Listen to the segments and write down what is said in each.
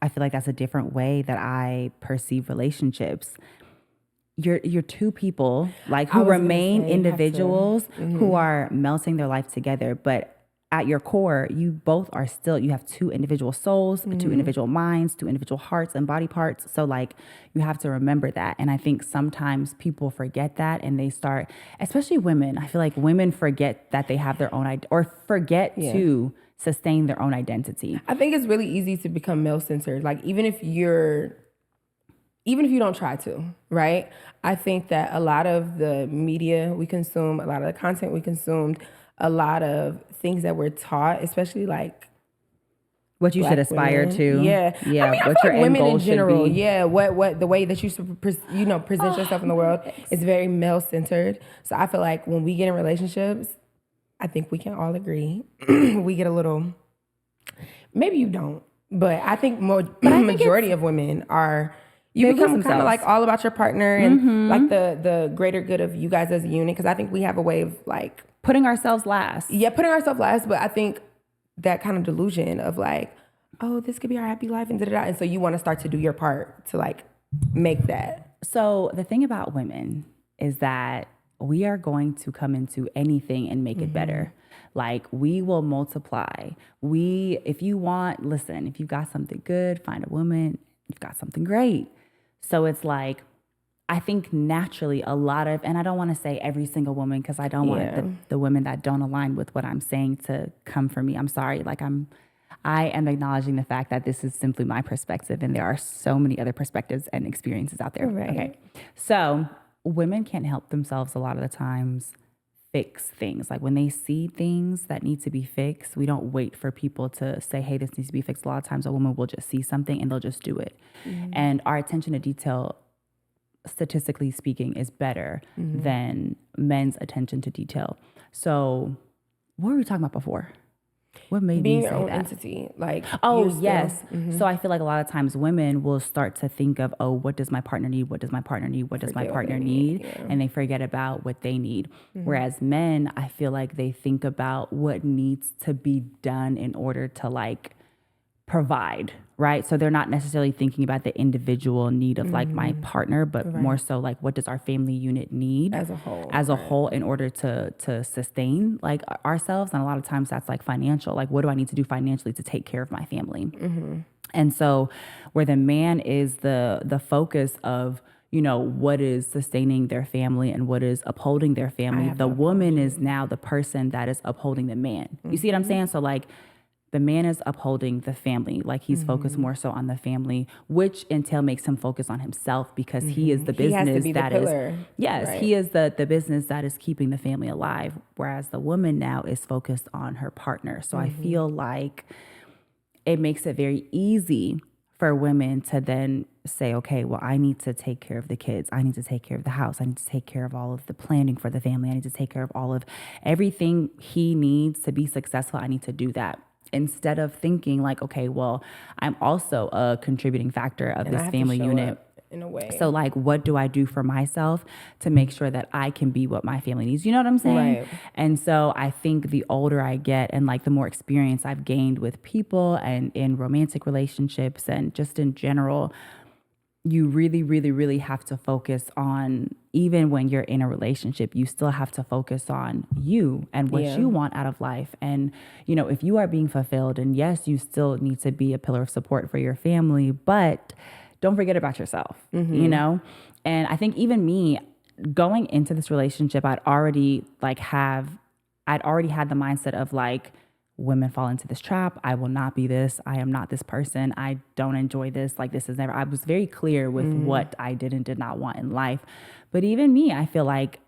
I feel like that's a different way that I perceive relationships. You're two people like I who was gonna remain say, you have to. individuals who are melting their life together, but at your core, you both are still, you have two individual souls, two individual minds, two individual hearts and body parts. So like you have to remember that. And I think sometimes people forget that and they start, especially women. I feel like women forget that they have their own or forget to sustain their own identity. I think it's really easy to become male-centered. Like even if you don't try to, right? I think that a lot of the media we consume, a lot of the content we consumed, a lot of things that we're taught, especially like what you should Black aspire women. to. Yeah. Yeah. I mean, I What feel your like end women goal in general, should be. yeah, what the way that you should present yourself in the world is very male-centered. So I feel like when we get in relationships, I think we can all agree we get a little, maybe you don't, but I think majority of women are, you They lose become kind of themselves. like all about your partner and like the greater good of you guys as a unit. Cause I think we have a way of like, Putting ourselves last. yeah, putting ourselves last, but I think that kind of delusion of like, oh, this could be our happy life and da-da-da. And so you want to start to do your part to like make that. So the thing about women is that we are going to come into anything and make it better. Like we will multiply. If you want, listen, if you got something good, find a woman, you've got something great. So it's like, I think naturally a lot of, and I don't want to say every single woman because I don't want the women that don't align with what I'm saying to come for me. I'm sorry. Like I am acknowledging the fact that this is simply my perspective and there are so many other perspectives and experiences out there. Right. Okay. So women can't help themselves a lot of the times fix things. Like when they see things that need to be fixed, we don't wait for people to say, hey, this needs to be fixed. A lot of times a woman will just see something and they'll just do it. And our attention to detail, statistically speaking, is better than men's attention to detail. So what were we talking about before? What made Being me your say own that? entity. Like, Oh, you're still- yes. So I feel like a lot of times women will start to think of, oh, what does my partner need? What does my partner need? What does my Forget what partner they need? need, And they forget about what they need. Whereas men, I feel like they think about what needs to be done in order to like provide, right? So they're not necessarily thinking about the individual need of like my partner, but more so like what does our family unit need as a whole, in order to sustain like ourselves. And a lot of times that's like financial, like what do I need to do financially to take care of my family? And so where the man is the focus of, you know, what is sustaining their family and what is upholding their family, the woman is now the person that is upholding the man. You see what I'm saying? So like the man is upholding the family, like he's focused more so on the family, which entail makes him focus on himself because he is the He has to business be the that is, pillar, yes, right? he is the business that is keeping the family alive. Whereas the woman now is focused on her partner. So I feel like it makes it very easy for women to then say, okay, well, I need to take care of the kids. I need to take care of the house. I need to take care of all of the planning for the family. I need to take care of all of everything he needs to be successful. I need to do that. Instead of thinking like, okay, well, I'm also a contributing factor of And I this have to family show unit. up in a way. So like, what do I do for myself to make sure that I can be what my family needs? You know what I'm saying? Right. And so I think the older I get and like the more experience I've gained with people and in romantic relationships and just in general, you really, really, really have to focus on, even when you're in a relationship, you still have to focus on you and what you want out of life. And, you know, if you are being fulfilled, and yes, you still need to be a pillar of support for your family, but don't forget about yourself, you know? And I think even me going into this relationship, I'd already had the mindset of like, women fall into this trap. I will not be this. I am not this person. I don't enjoy this. Like this is never, I was very clear with what I did and did not want in life. But even me, I feel like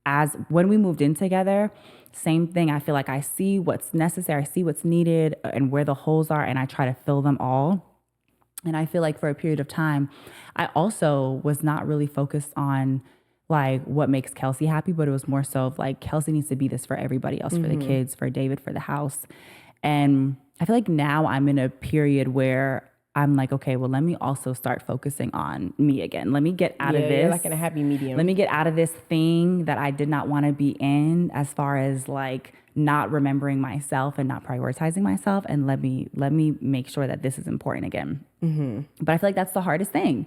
as when we moved in together, same thing. I feel like I see what's necessary. I see what's needed and where the holes are, and I try to fill them all. And I feel like for a period of time, I also was not really focused on like what makes Kelsey happy, but it was more so of like Kelsey needs to be this for everybody else, for the kids, for David, for the house. And I feel like now I'm in a period where I'm like, okay, well, let me also start focusing on me again. Let me get out of this. You're like in a happy medium. Let me get out of this thing that I did not want to be in, as far as like not remembering myself and not prioritizing myself, and let me make sure that this is important again. But I feel like that's the hardest thing.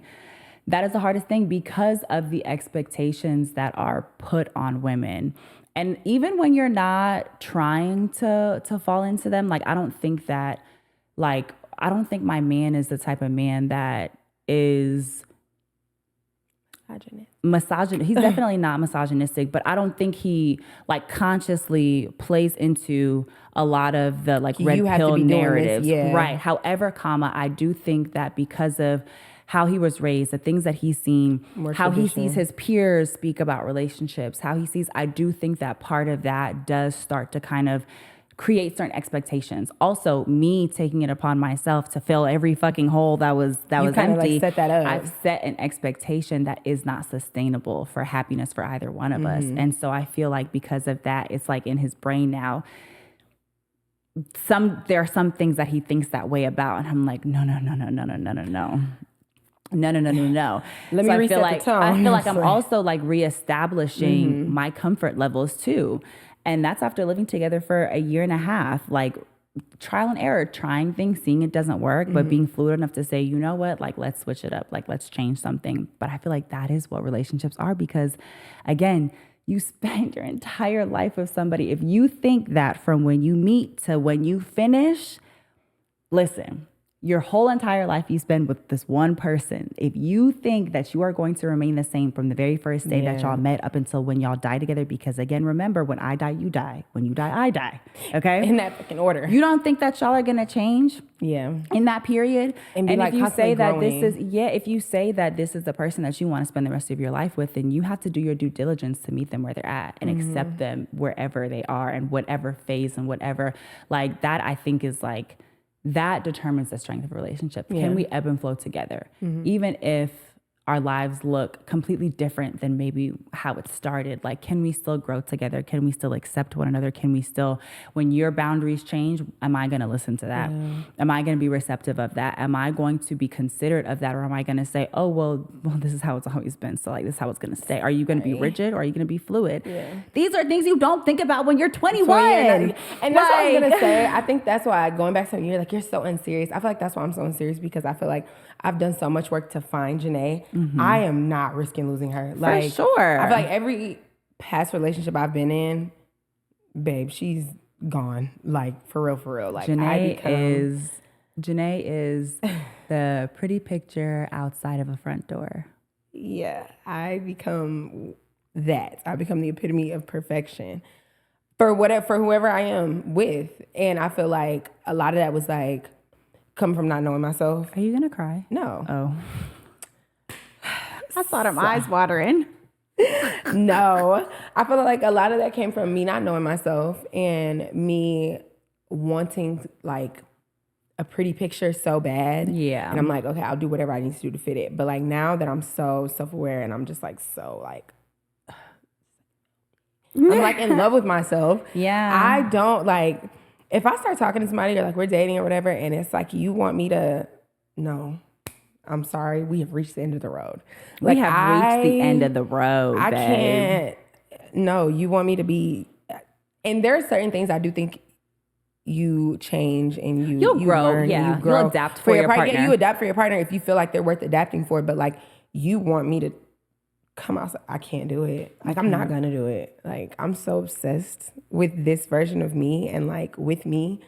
That is the hardest thing because of the expectations that are put on women. And even when you're not trying to fall into them, like I don't think my man is the type of man that is misogynist. He's definitely not misogynistic, but I don't think he like consciously plays into a lot of the like red pill narratives. Right. However, I do think that because of how he was raised, the things that he's seen, how he sees his peers speak about relationships, I do think that part of that does start to kind of create certain expectations. Also, me taking it upon myself to fill every fucking hole that was empty. Like set that up. I've set an expectation that is not sustainable for happiness for either one of us. And so I feel like because of that, it's like in his brain now, there are some things that he thinks that way about. And I'm like, no. No. Let me reset the tone. I feel like I'm also like reestablishing my comfort levels too. And that's after living together for a year and a half, like trial and error, trying things, seeing it doesn't work, but being fluid enough to say, you know what, like let's switch it up, like let's change something. But I feel like that is what relationships are because again, you spend your entire life with somebody. If you think that from when you meet to when you finish, listen, your whole entire life you spend with this one person. If you think that you are going to remain the same from the very first day that y'all met up until when y'all die together, because again, remember, when I die, you die. When you die, I die. Okay? In that fucking order. You don't think that y'all are going to change? Yeah. In that period? And like if you say that if you say that this is the person that you want to spend the rest of your life with, then you have to do your due diligence to meet them where they're at and accept them wherever they are and whatever phase and whatever. Like that, I think is like, that determines the strength of a relationship. Can we ebb and flow together? Even if our lives look completely different than maybe how it started. Like, can we still grow together? Can we still accept one another? Can we still, when your boundaries change, am I going to listen to that? Yeah. Am I going to be receptive of that? Am I going to be considerate of that? Or am I going to say, oh, well, this is how it's always been. So like, this is how it's going to stay. Are you going to be rigid or are you going to be fluid? Yeah. These are things you don't think about when you're 21. And that's what I was going to say. I think that's why, going back to you're like, you're so unserious. I feel like that's why I'm so unserious, because I feel like I've done so much work to find Janae. Mm-hmm. I am not risking losing her. Like, for sure. I feel like every past relationship I've been in, babe, she's gone. Like, for real. Like, Janae is the pretty picture outside of a front door. Yeah, I become that. I become the epitome of perfection for whoever I am with. And I feel like a lot of that was like, come from not knowing myself. Are you gonna cry? No. Oh. I saw them eyes watering. No. I feel like a lot of that came from me not knowing myself and me wanting like a pretty picture so bad. Yeah. And I'm like, okay, I'll do whatever I need to do to fit it. But like now that I'm so self-aware and I'm just like so like I'm like in love with myself. Yeah. I don't like, if I start talking to somebody or like we're dating or whatever, and it's like you want me to, no, I'm sorry, we have reached the end of the road. Like, we have reached the end of the road. I babe. can't. No, you want me to be, and there are certain things I do think you change and you'll grow. Learn, yeah, you grow you'll adapt for your partner. Yeah, you adapt for your partner if you feel like they're worth adapting for. But like, you want me to come outside, I can't do it. Like, I'm not gonna do it. Like, I'm so obsessed with this version of me and like with me.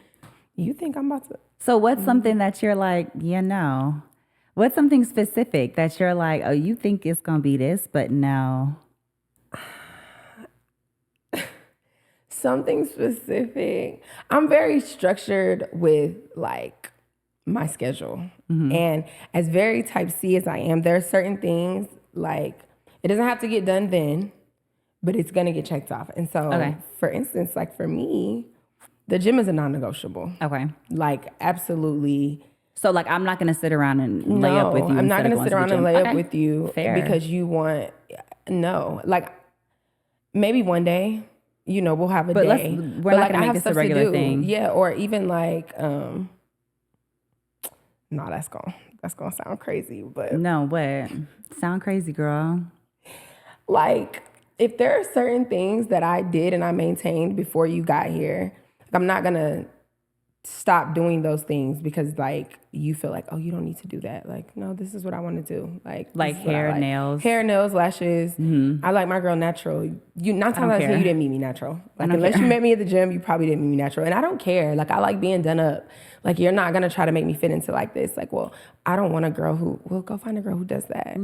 You think I'm about to? So what's something that you're like, yeah, no? What's something specific that you're like, oh, you think it's gonna be this, but no? Something specific. I'm very structured with like my schedule. Mm-hmm. And as very type C as I am, there are certain things like, it doesn't have to get done then, but it's going to get checked off. And so, for instance, like for me, the gym is a non-negotiable. Okay. Like, absolutely. So, like, I'm not going to sit around and lay up with you. I'm not going to sit around and lay up with you. Fair. Because you want, no. Like, maybe one day, you know, we'll have a day. We're not going to make this a regular thing. Yeah, or even like, no, that's going to sound crazy. But no, what? Sound crazy, girl. Like, if there are certain things that I did and I maintained before you got here, I'm not gonna stop doing those things because like you feel like, oh, you don't need to do that. Like, no, this is what I want to do. Like hair, nails, lashes. I like my girl natural. You 9 times out of 10 you didn't meet me natural. Like unless you met me at the gym, you probably didn't meet me natural. And I don't care. Like I like being done up. Like you're not gonna try to make me fit into like this. Like, well, I don't want a girl who will go find a girl who does that.